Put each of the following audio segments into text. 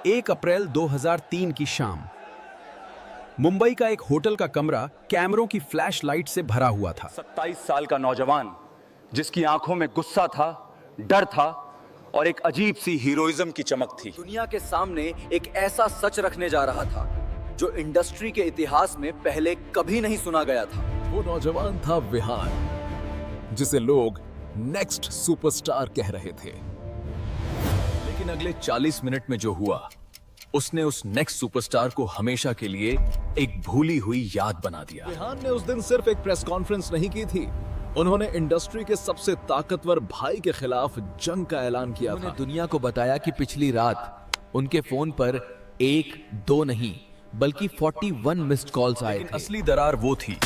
1 अप्रैल 2003 की शाम मुंबई का एक होटल का कमरा कैमरों की फ्लैश लाइट से भरा हुआ था। 27 साल का नौजवान जिसकी आंखों में गुस्सा था, डर था और एक अजीब सी हीरोइज्म की चमक थी। दुनिया के सामने एक ऐसा सच रखने जा रहा था जो इंडस्ट्री के इतिहास में पहले कभी नहीं सुना गया था। वो नौजवान था विहान, जिसे लोग नेक्स्ट सुपरस्टार कह रहे थे। लेकिन अगले 40 मिनट में जो हुआ, उसने उस नेक्स्ट सुपरस्टार को हमेशा के लिए एक भूली हुई याद बना दिया। विहान ने उस दिन सिर्फ एक प्रेस कॉन्फ्रेंस नहीं की थी, उन्होंने इंडस्ट्री के सबसे ताकतवर भाई के खिलाफ जंग का ऐलान किया था। दुनिया को बताया कि पिछली रात उनके फोन पर 1-2 नहीं बल्कि 41 मिस्ड कॉल्स आए थे। असली दरार वो थी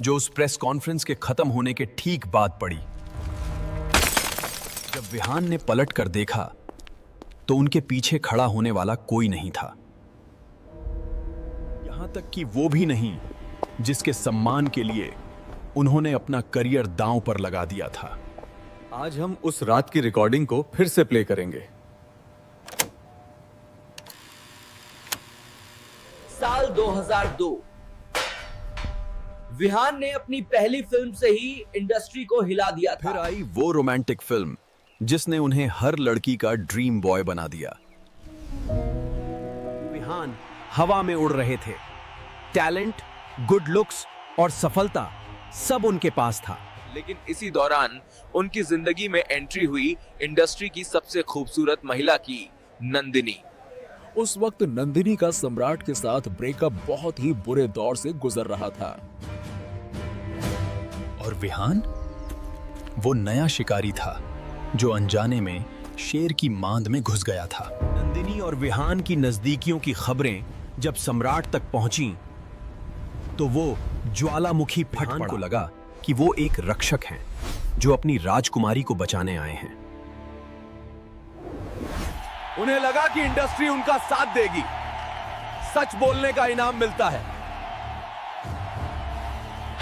जो उस प्रेस कॉन्फ्रेंस के खत्म होने के ठीक बाद पड़ी। जब विहान ने पलट कर देखा तो उनके पीछे खड़ा होने वाला कोई नहीं था, यहां तक कि वो भी नहीं जिसके सम्मान के लिए उन्होंने अपना करियर दांव पर लगा दिया था। आज हम उस रात की रिकॉर्डिंग को फिर से प्ले करेंगे। साल 2002 विहान ने अपनी पहली फिल्म से ही इंडस्ट्री को हिला दिया था। फिर आई वो रोमांटिक फिल्म जिसने उन्हें हर लड़की का ड्रीम बॉय बना दिया। विहान हवा में उड़ रहे थे। टैलेंट, गुड लुक्स और सफलता सब उनके पास था। लेकिन इसी दौरान उनकी जिंदगी में एंट्री हुई इंडस्ट्री की सबसे खूबसूरत महिला की, नंदिनी। उस वक्त नंदिनी का सम्राट के साथ ब्रेकअप बहुत ही बुरे दौर से गुजर रहा था। और विहान वो नया शिकारी था जो अनजाने में शेर की मांद में घुस गया था। नंदिनी और विहान की नजदीकियों की खबरें जब सम्राट तक पहुंची तो वो ज्वालामुखी फट पड़ा। को लगा कि वो एक रक्षक हैं जो अपनी राजकुमारी को बचाने आए हैं। उन्हें लगा कि इंडस्ट्री उनका साथ देगी, सच बोलने का इनाम मिलता है।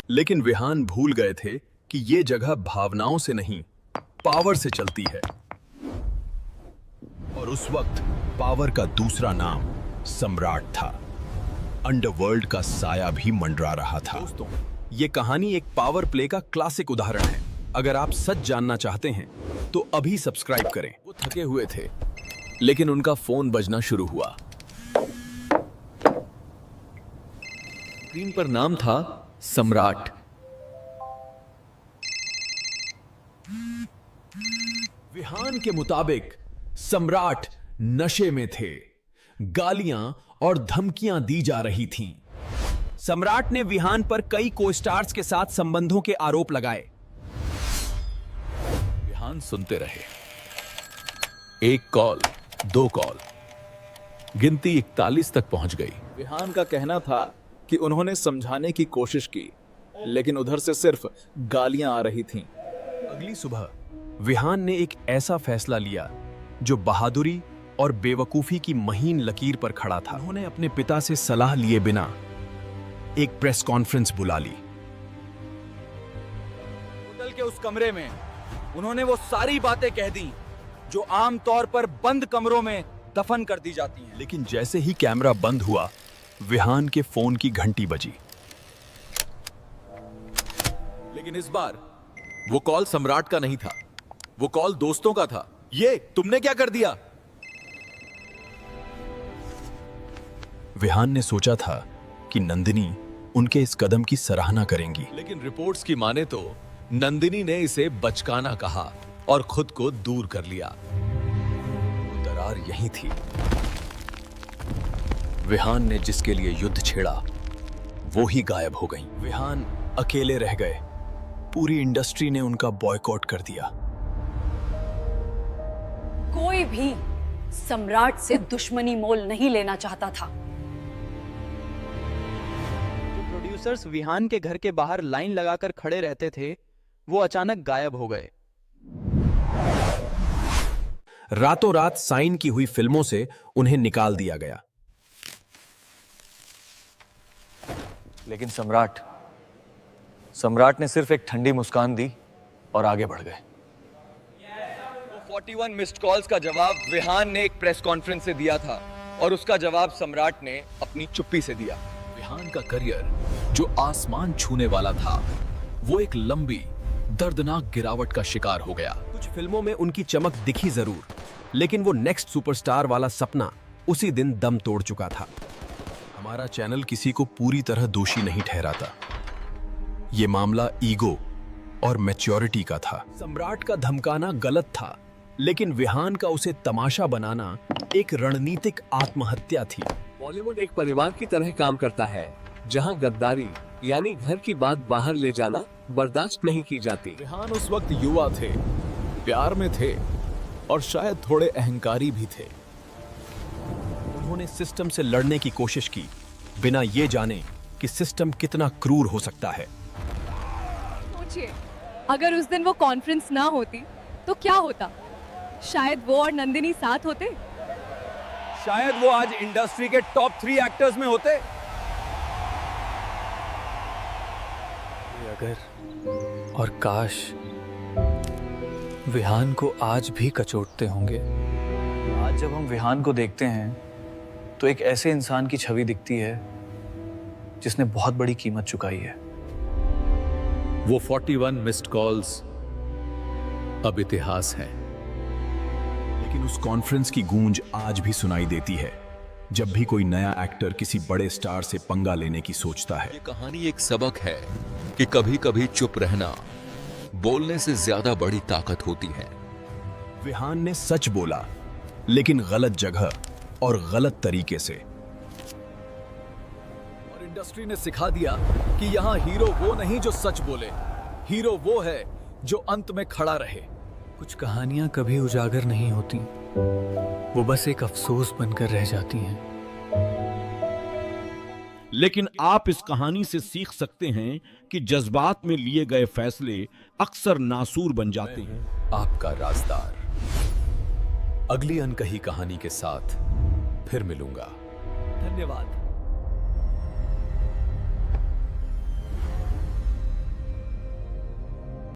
लेकिन विहान भूल गए थे कि ये जगह भावनाओं से नहीं, पावर से चलती है। और उस वक्त पावर का दूसरा नाम सम्राट था। अंडरवर्ल्ड का साया भी मंडरा रहा था। दोस्तों, ये कहानी एक पावर प्ले का क्लासिक उदाहरण है। अगर आप सच जानना चाहते हैं तो अभी सब्सक्राइब करें। वो थके हुए थे, लेकिन उनका फोन बजना शुरू हुआ। स्क्रीन पर नाम था सम्राट। विहान के मुताबिक सम्राट नशे में थे। गालियां और धमकियां दी जा रही थीं। सम्राट ने विहान पर कई को-स्टार्स के साथ संबंधों के आरोप लगाए। विहान सुनते रहे। 1 कॉल, 2 कॉल, गिनती 41 तक पहुंच गई। विहान का कहना था कि उन्होंने समझाने की कोशिश की, लेकिन उधर से सिर्फ गालियां आ रही थीं। अगली सुबह विहान ने एक ऐसा फैसला लिया जो बहादुरी और बेवकूफी की महीन लकीर पर खड़ा था। उन्होंने अपने पिता से सलाह लिए बिना एक प्रेस कॉन्फ्रेंस बुला ली। होटल के उस कमरे में उन्होंने वो सारी बातें कह दी जो आमतौर पर बंद कमरों में दफन कर दी जाती हैं। लेकिन जैसे ही कैमरा बंद हुआ, विहान के फोन की घंटी बजी। लेकिन इस बार वो कॉल सम्राट का नहीं था, वो कॉल दोस्तों का था। ये तुमने क्या कर दिया? विहान ने सोचा था कि नंदिनी उनके इस कदम की सराहना करेंगी। लेकिन रिपोर्ट्स की माने तो नंदिनी ने इसे बचकाना कहा और खुद को दूर कर लिया। वो दरार यही थी। विहान ने जिसके लिए युद्ध छेड़ा वो ही गायब हो गई। विहान अकेले रह गए। पूरी इंडस्ट्री ने उनका बॉयकॉट कर दिया। कोई भी सम्राट से दुश्मनी मोल नहीं लेना चाहता था। जो प्रोड्यूसर्स विहान के घर के बाहर लाइन लगाकर खड़े रहते थे, वो अचानक गायब हो गए। रातों रात साइन की हुई फिल्मों से उन्हें निकाल दिया गया। लेकिन सम्राट ने सिर्फ एक ठंडी मुस्कान दी और आगे बढ़ गए। 41 मिस्ड कॉल्स का जवाब विहान ने एक प्रेस कॉन्फ्रेंस से दिया था। और उसका जवाब सम्राट ने अपनी चुप्पी से दिया। विहान का करियर जो आसमान छूने वाला था, वो एक लंबी दर्दनाक गिरावट का शिकार हो गया। कुछ फिल्मों में उनकी चमक दिखी जरूर, लेकिन वो नेक्स्ट सुपरस्टार वाला सपना उसी दिन दम तोड़ चुका था। हमारा चैनल किसी को पूरी तरह दोषी नहीं ठहराता। ये मामला ईगो और मैच्योरिटी का था। सम्राट का धमकाना गलत था, लेकिन विहान का उसे तमाशा बनाना एक रणनीतिक आत्महत्या थी। बॉलीवुड एक परिवार की तरह काम करता है, जहां गद्दारी यानी घर की बात बाहर ले जाना बर्दाश्त नहीं की जाती। विहान उस वक्त युवा थे, प्यार में थे और शायद थोड़े अहंकारी भी थे। उन्होंने सिस्टम से लड़ने की कोशिश की, बिना ये जाने कि सिस्टम कितना क्रूर हो सकता है। सोचिए, अगर उस दिन वो कॉन्फ्रेंस ना होती तो क्या होता? शायद वो और नंदिनी साथ होते। शायद वो आज इंडस्ट्री के टॉप 3 एक्टर्स में होते। अगर और काश विहान को आज भी कचोटते होंगे। आज जब हम विहान को देखते हैं तो एक ऐसे इंसान की छवि दिखती है जिसने बहुत बड़ी कीमत चुकाई है। वो 41 मिस्ड कॉल्स अब इतिहास है। लेकिन उस कॉन्फ्रेंस की गूंज आज भी सुनाई देती है, जब भी कोई नया एक्टर किसी बड़े स्टार से पंगा लेने की सोचता है। ये कहानी एक सबक है कि कभी कभी चुप रहना बोलने से ज्यादा बड़ी ताकत होती है। विहान ने सच बोला, लेकिन गलत जगह और गलत तरीके से। और इंडस्ट्री ने सिखा दिया कि यहाँ हीरो वो नहीं जो सच बोले, हीरो वो है जो अंत में खड़ा रहे। कुछ कहानियां कभी उजागर नहीं होती, वो बस एक अफसोस बनकर रह जाती हैं। लेकिन आप इस कहानी से सीख सकते हैं कि जज्बात में लिए गए फैसले अक्सर नासूर बन जाते हैं। आपका राज़दार अगली अनकही कहानी के साथ फिर मिलूंगा। धन्यवाद।